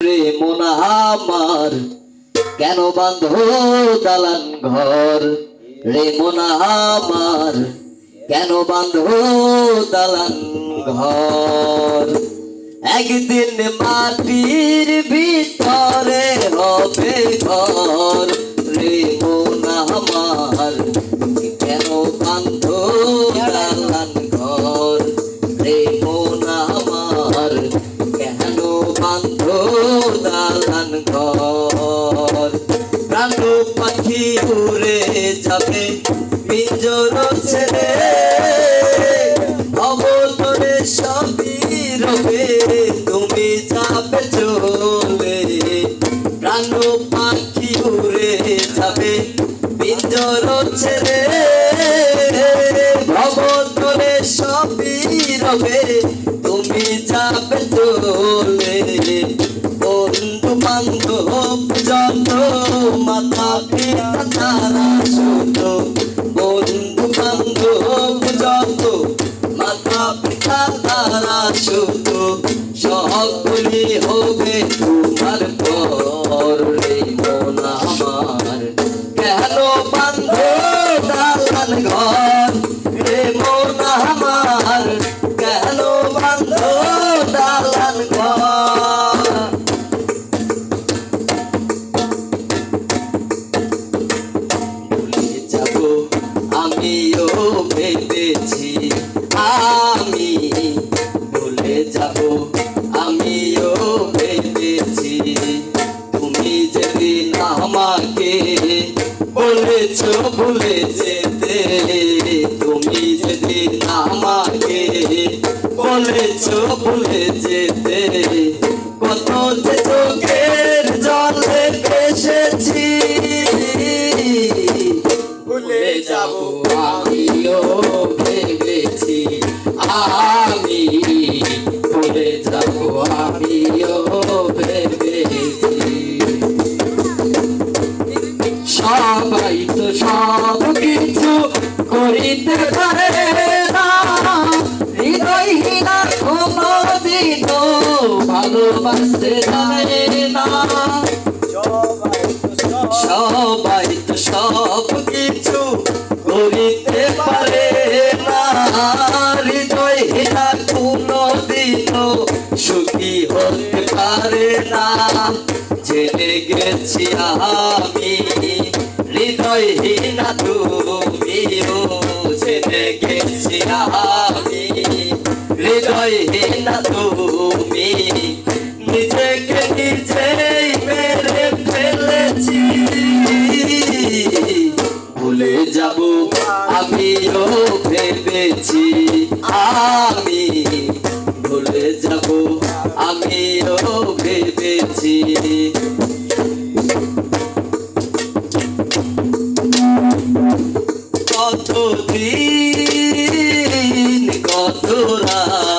রে মন আমার কেন বাঁধো দালান ঘর, রে মন আমার কেন বাঁধো দালান ঘর। একদিন মাটির ভিতরে হবে ঘর, রে মন আমার কেন বাঁধো দালান ঘর, রে মন আমার কেন বাঁধো দালান ঘর। প্রাণ পাখি উড়ে যাবে পিঞ্জর ছেড়ে, অবতরে সবই রবে তুমি যাবে চলে। প্রাণ পাখি উড়ে যাবে পিঞ্জর ছেড়ে, অবতরে সবই রবে তুমি যাবে চলে। বন্ধু বান্ধব যত মাতা পিতা তারা শুধু, বন্ধু বান্ধব যত মাতা পিতা তারা শুধু, সকলে হবে তোমার পর, রে মন আমার কেন বাঁধো দালান ঘর, রে মন আমার কেন বাঁধো দালান ঘর। আমিও ভেবেছি আমি ভুলে যাব, আমিও ভেবেছি তুমি যেদিন আমাকে বলেছ ভুলে যেতে, তুমি যেদিন আমাকে বলেছ ভুলে যেতে, কত যে চোখের জলে ভেসেছি ভুলে যাব। আমিও ভেবেছি আমি ভুলে যাব, আমিও ভেবেছি। সবাই তো সব কিছু করিতে পারে না, হৃদয়হীনা কোনো দিনও ভালোবাসতে জানে না। সবাই তো সব কিছু করিতে পারে না, হৃদয়হীনা কোনো দিনও সুখী হতে পারে না। জেনে গেছি আমি হৃদয়হীনা তুমিও, জেনে গেছি আমি হৃদয়হীনা তুমি, নিজেকে নিজেই মেরে ফেলেছি। ভুলে যাব আমিও ভেবেছি আমি ভুলে যাব, আমিও ভেবেছি। কত দিন কত রাত